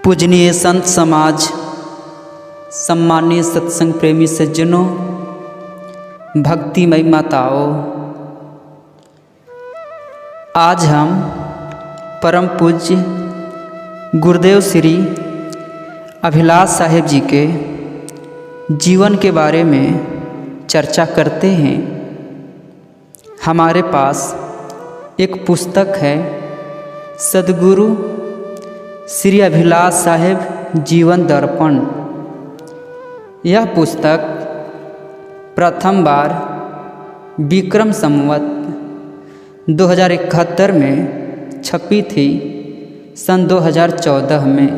पूजनीय संत समाज, सम्मानीय सत्संग प्रेमी सज्जनों, भक्तिमय माताओं, आज हम परम पूज्य गुरुदेव श्री अभिलाष साहेब जी के जीवन के बारे में चर्चा करते हैं। हमारे पास एक पुस्तक है, सद्गुरु श्री अभिलाष साहेब जीवन दर्पण। यह पुस्तक प्रथम बार विक्रम संवत 2071 में छपी थी, सन 2014 में।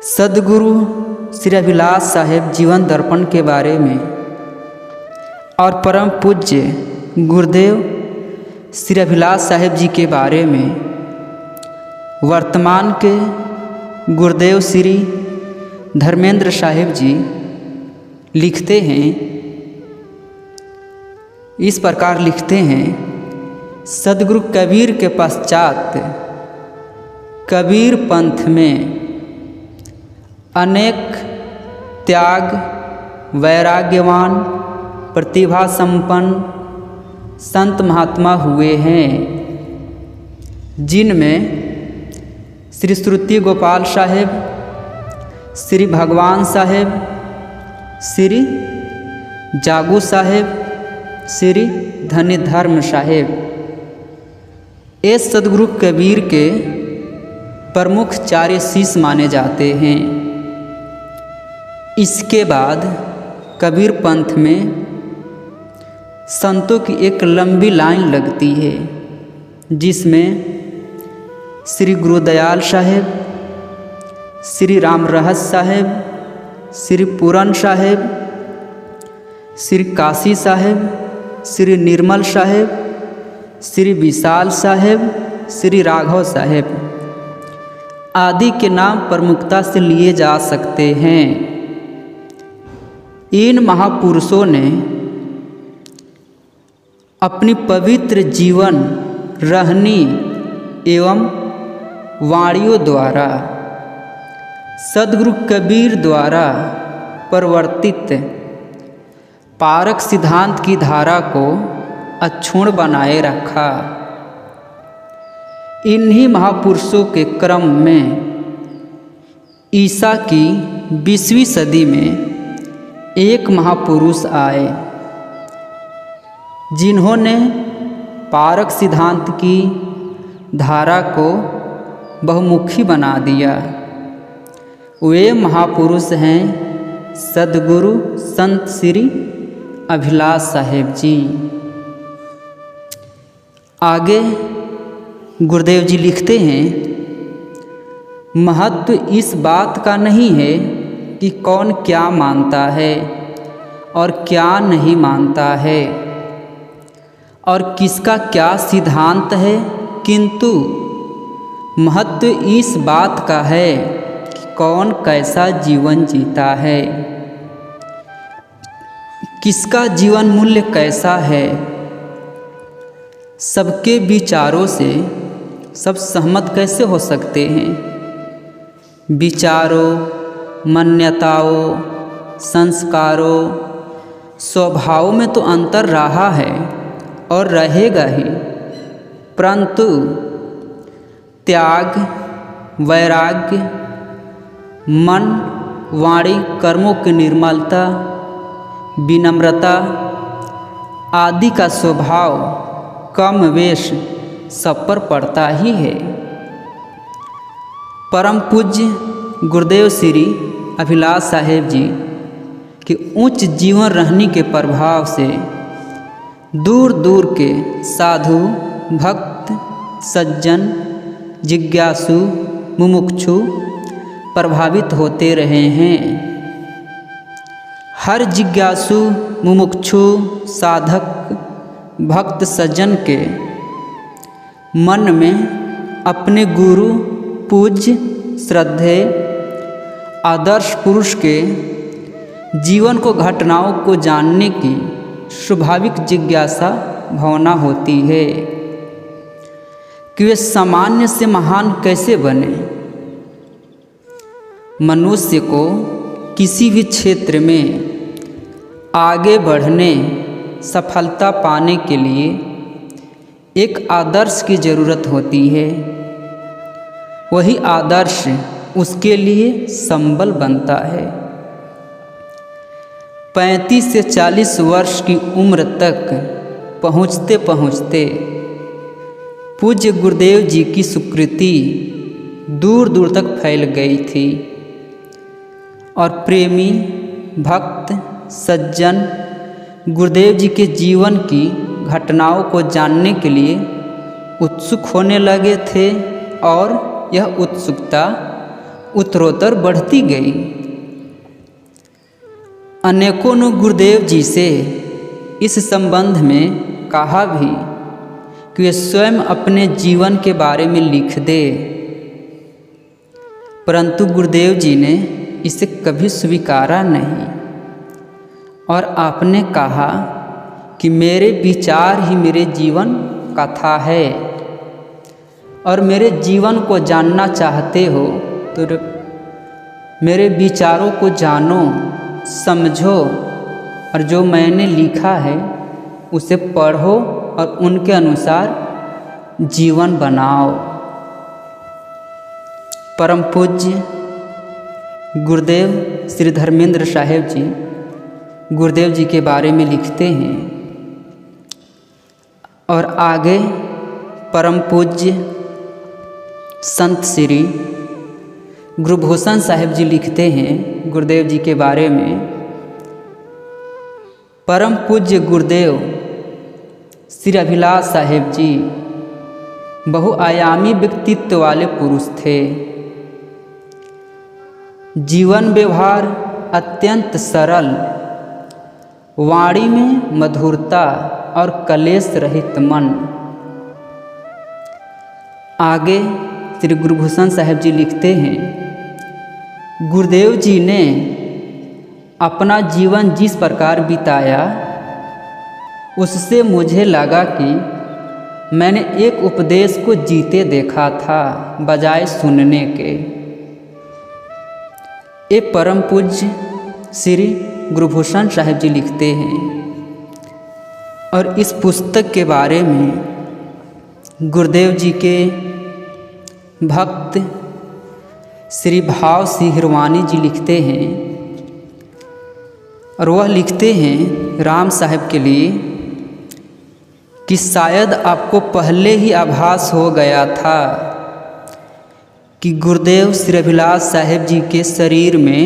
सद्गुरु श्री अभिलाष साहेब जीवन दर्पण के बारे में और परम पूज्य गुरुदेव श्री अभिलाष साहेब जी के बारे में वर्तमान के गुरुदेव श्री धर्मेंद्र साहेब जी लिखते हैं। इस प्रकार लिखते हैं, सद्गुरु कबीर के पश्चात कबीर पंथ में अनेक त्याग, वैराग्यवान, प्रतिभा संपन्न संत महात्मा हुए हैं, जिनमें श्री श्रुति गोपाल साहेब, श्री भगवान साहेब, श्री जागू साहेब, श्री धनी धर्म साहेब ये सद्गुरु कबीर के प्रमुख 4 शिष्य माने जाते हैं। इसके बाद कबीर पंथ में संतों की एक लंबी लाइन लगती है, जिसमें श्री गुरुदयाल साहेब, श्री राम रहस साहेब, श्री पूरन साहेब, श्री काशी साहेब, श्री निर्मल साहेब, श्री विशाल साहेब, श्री राघव साहेब आदि के नाम प्रमुखता से लिए जा सकते हैं। इन महापुरुषों ने अपनी पवित्र जीवन, रहनी एवं वाणियों द्वारा सद्गुरु कबीर द्वारा प्रवर्तित पारक सिद्धांत की धारा को अक्षुण्ण बनाए रखा। इन्हीं महापुरुषों के क्रम में ईसा की 20वीं सदी में एक महापुरुष आए, जिन्होंने पारक सिद्धांत की धारा को बहुमुखी बना दिया। वे महापुरुष हैं सद्गुरु संत श्री अभिलाष साहेब जी। आगे गुरुदेव जी लिखते हैं, महत्व इस बात का नहीं है कि कौन क्या मानता है और क्या नहीं मानता है और किसका क्या सिद्धांत है, किंतु महत्व इस बात का है कि कौन कैसा जीवन जीता है, किसका जीवन मूल्य कैसा है। सबके विचारों से सब सहमत कैसे हो सकते हैं? विचारों, मान्यताओं, संस्कारों, स्वभावों में तो अंतर रहा है और रहेगा ही, परंतु त्याग, वैराग्य, मन, वाणी, कर्मों की निर्मलता, विनम्रता आदि का स्वभाव कम वेश सब पर पड़ता ही है। परम पूज्य गुरुदेव श्री अभिलाष साहेब जी के उच्च जीवन रहने के प्रभाव से दूर दूर के साधु, भक्त, सज्जन, जिज्ञासु, मुमुक्षु प्रभावित होते रहे हैं। हर जिज्ञासु, मुमुक्षु, साधक, भक्त, सज्जन के मन में अपने गुरु, पूज्य, श्रद्धेय, आदर्श पुरुष के जीवन को, घटनाओं को जानने की स्वाभाविक जिज्ञासा भावना होती है कि वे सामान्य से महान कैसे बने। मनुष्य को किसी भी क्षेत्र में आगे बढ़ने, सफलता पाने के लिए एक आदर्श की ज़रूरत होती है। वही आदर्श उसके लिए संबल बनता है। 35 से 40 वर्ष की उम्र तक पहुँचते पहुँचते पूज्य गुरुदेव जी की सुकृति दूर दूर तक फैल गई थी और प्रेमी, भक्त, सज्जन गुरुदेव जी के जीवन की घटनाओं को जानने के लिए उत्सुक होने लगे थे और यह उत्सुकता उत्तरोत्तर बढ़ती गई। अनेकों ने गुरुदेव जी से इस संबंध में कहा भी कि वे स्वयं अपने जीवन के बारे में लिख दे, परंतु गुरुदेव जी ने इसे कभी स्वीकारा नहीं और आपने कहा कि मेरे विचार ही मेरे जीवन कथा है और मेरे जीवन को जानना चाहते हो तो मेरे विचारों को जानो, समझो और जो मैंने लिखा है उसे पढ़ो और उनके अनुसार जीवन बनाओ। परम पूज्य गुरुदेव श्री धर्मेंद्र साहेब जी गुरुदेव जी के बारे में लिखते हैं और आगे परम पूज्य संत श्री गुरुभूषण साहेब जी लिखते हैं गुरुदेव जी के बारे में। परम पूज्य गुरुदेव श्री अभिलाष साहेब जी बहुआयामी व्यक्तित्व वाले पुरुष थे। जीवन व्यवहार अत्यंत सरल, वाणी में मधुरता और कलेश रहित मन। आगे श्री गुरुभूषण साहेब जी लिखते हैं, गुरुदेव जी ने अपना जीवन जिस प्रकार बिताया उससे मुझे लगा कि मैंने एक उपदेश को जीते देखा था बजाय सुनने के। ये परम पूज्य श्री गुरुभूषण साहेब जी लिखते हैं और इस पुस्तक के बारे में गुरुदेव जी के भक्त श्री भाव सिंह हिरवानी जी लिखते हैं और वह लिखते हैं राम साहब के लिए कि शायद आपको पहले ही आभास हो गया था कि गुरुदेव श्री अभिलाष साहेब जी के शरीर में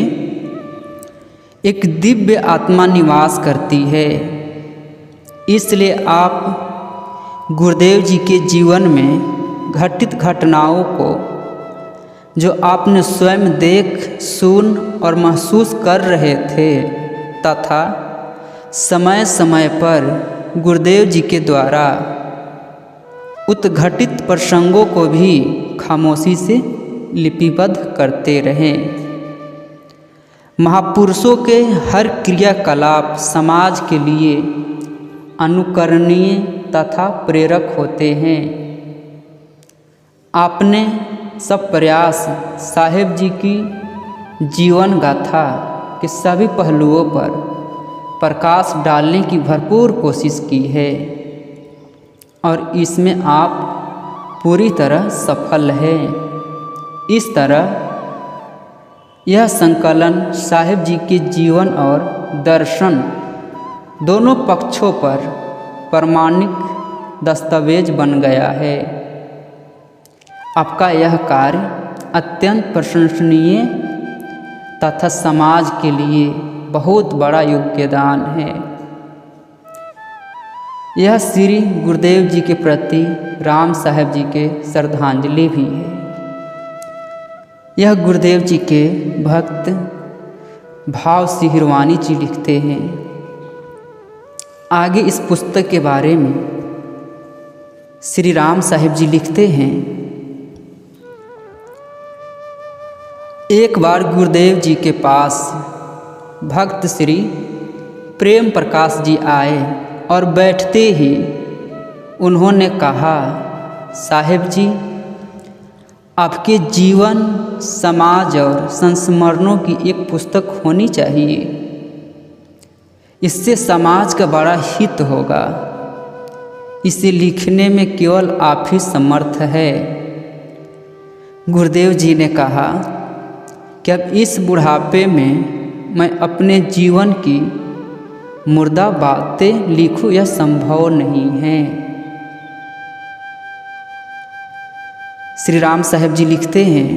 एक दिव्य आत्मा निवास करती है, इसलिए आप गुरुदेव जी के जीवन में घटित घटनाओं को जो आपने स्वयं देख, सुन और महसूस कर रहे थे तथा समय समय पर गुरुदेव जी के द्वारा उत्घटित प्रसंगों को भी खामोशी से लिपिबद्ध करते रहें। महापुरुषों के हर क्रियाकलाप समाज के लिए अनुकरणीय तथा प्रेरक होते हैं। आपने सब प्रयास साहेब जी की जीवन गाथा के सभी पहलुओं पर प्रकाश डालने की भरपूर कोशिश की है और इसमें आप पूरी तरह सफल हैं। इस तरह यह संकलन साहेब जी के जीवन और दर्शन दोनों पक्षों पर प्रमाणिक दस्तावेज बन गया है। आपका यह कार्य अत्यंत प्रशंसनीय तथा समाज के लिए बहुत बड़ा योगदान है। यह श्री गुरुदेव जी के प्रति राम साहब जी के श्रद्धांजलि भी है। यह गुरुदेव जी के भक्त भाव सिंह हिरवानी जी लिखते हैं। आगे इस पुस्तक के बारे में श्री राम साहिब जी लिखते हैं, एक बार गुरुदेव जी के पास भक्त श्री प्रेम प्रकाश जी आए और बैठते ही उन्होंने कहा, साहिब जी आपके जीवन, समाज और संस्मरणों की एक पुस्तक होनी चाहिए। इससे समाज का बड़ा हित होगा। इसे लिखने में केवल आप ही समर्थ है। गुरुदेव जी ने कहा कि अब इस बुढ़ापे में मैं अपने जीवन की मुर्दा बातें लिखूं, यह संभव नहीं है। श्री राम साहब जी लिखते हैं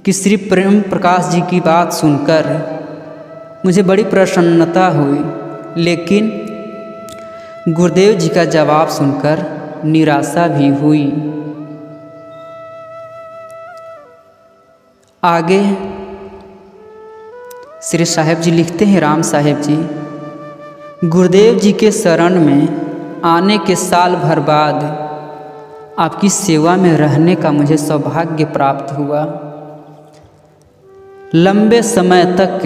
कि श्री प्रेम प्रकाश जी की बात सुनकर मुझे बड़ी प्रसन्नता हुई, लेकिन गुरुदेव जी का जवाब सुनकर निराशा भी हुई। आगे श्री साहब जी लिखते हैं, राम साहब जी, गुरुदेव जी के शरण में आने के साल भर बाद आपकी सेवा में रहने का मुझे सौभाग्य प्राप्त हुआ। लंबे समय तक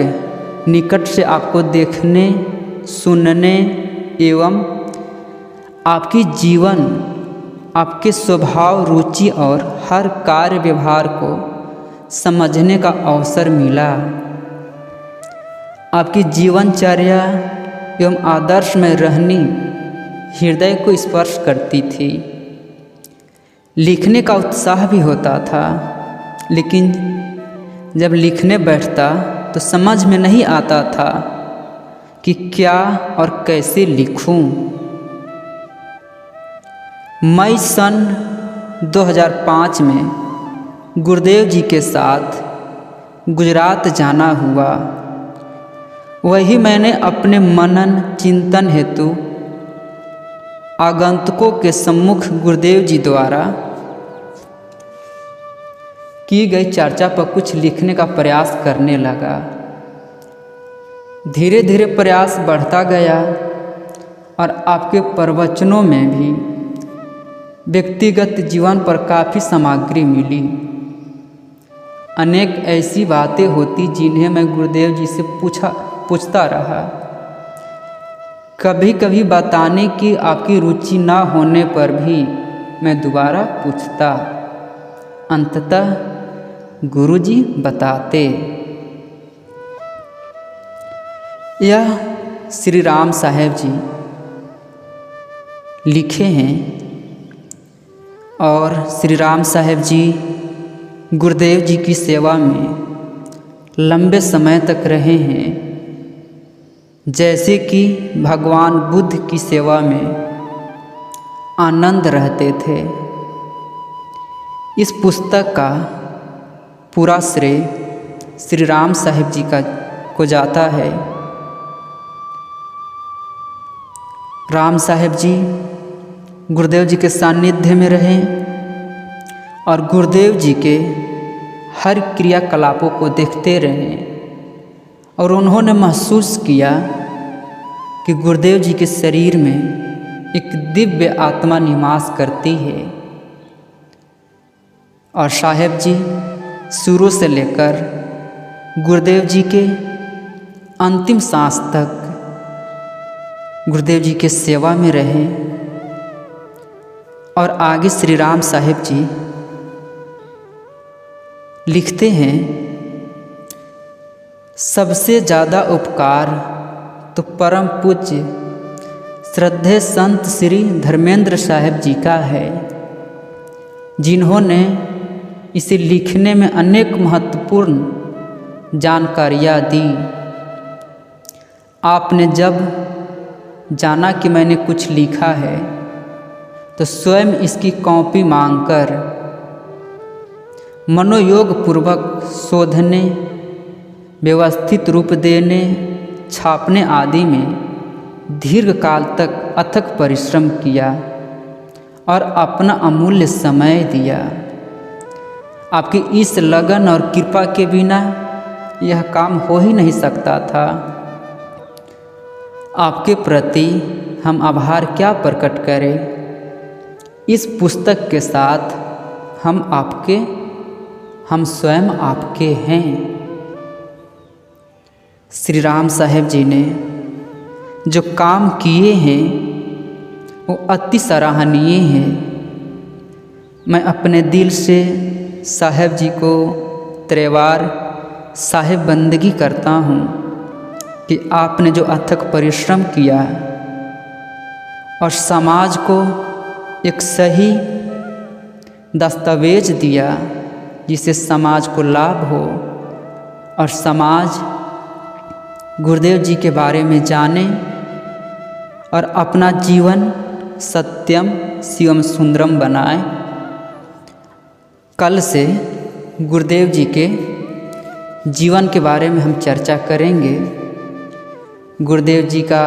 निकट से आपको देखने, सुनने एवं आपकी जीवन, आपके स्वभाव, रुचि और हर कार्य व्यवहार को समझने का अवसर मिला। आपकी जीवनचर्या एवं आदर्श में रहनी हृदय को स्पर्श करती थी। लिखने का उत्साह भी होता था, लेकिन जब लिखने बैठता तो समझ में नहीं आता था कि क्या और कैसे लिखूं। मई सन 2005 में गुरुदेव जी के साथ गुजरात जाना हुआ। वही मैंने अपने मनन चिंतन हेतु आगंतुकों के सम्मुख गुरुदेव जी द्वारा की गई चर्चा पर कुछ लिखने का प्रयास करने लगा। धीरे धीरे प्रयास बढ़ता गया और आपके प्रवचनों में भी व्यक्तिगत जीवन पर काफ़ी सामग्री मिली। अनेक ऐसी बातें होती जिन्हें मैं गुरुदेव जी से पूछता रहा। कभी कभी बताने की आपकी रुचि ना होने पर भी मैं दोबारा पूछता। अंततः गुरुजी बताते। यह श्री राम साहब जी लिखे हैं और श्री राम साहब जी गुरुदेव जी की सेवा में लंबे समय तक रहे हैं, जैसे कि भगवान बुद्ध की सेवा में आनंद रहते थे। इस पुस्तक का पूरा श्रेय श्री राम साहब जी को जाता है। राम साहब जी गुरुदेव जी के सानिध्य में रहे और गुरुदेव जी के हर क्रियाकलापों को देखते रहे और उन्होंने महसूस किया कि गुरुदेव जी के शरीर में एक दिव्य आत्मा निवास करती है। और साहब जी शुरू से लेकर गुरुदेव जी के अंतिम सांस तक गुरुदेव जी के सेवा में रहे। और आगे श्री राम साहब जी लिखते हैं, सबसे ज़्यादा उपकार तो परम पूज्य श्रद्धेय संत श्री धर्मेंद्र साहब जी का है, जिन्होंने इसे लिखने में अनेक महत्वपूर्ण जानकारियाँ दी। आपने जब जाना कि मैंने कुछ लिखा है तो स्वयं इसकी कॉपी मांगकर मनोयोग पूर्वक शोधने, व्यवस्थित रूप देने, छापने आदि में दीर्घकाल तक अथक परिश्रम किया और अपना अमूल्य समय दिया। आपकी इस लगन और कृपा के बिना यह काम हो ही नहीं सकता था। आपके प्रति हम आभार क्या प्रकट करें। इस पुस्तक के साथ हम स्वयं आपके हैं। श्री राम साहब जी ने जो काम किए हैं वो अति सराहनीय हैं। मैं अपने दिल से साहेब जी को त्रेवार साहेब बंदगी करता हूँ कि आपने जो अथक परिश्रम किया और समाज को एक सही दस्तावेज दिया जिससे समाज को लाभ हो और समाज गुरुदेव जी के बारे में जाने और अपना जीवन सत्यम शिवम सुंदरम बनाए। कल से गुरुदेव जी के जीवन के बारे में हम चर्चा करेंगे। गुरुदेव जी का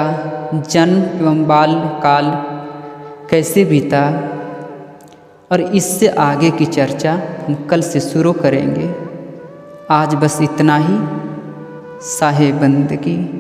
जन्म एवं बाल्यकाल कैसे बीता और इससे आगे की चर्चा हम कल से शुरू करेंगे। आज बस इतना ही। साहेब बंदगी।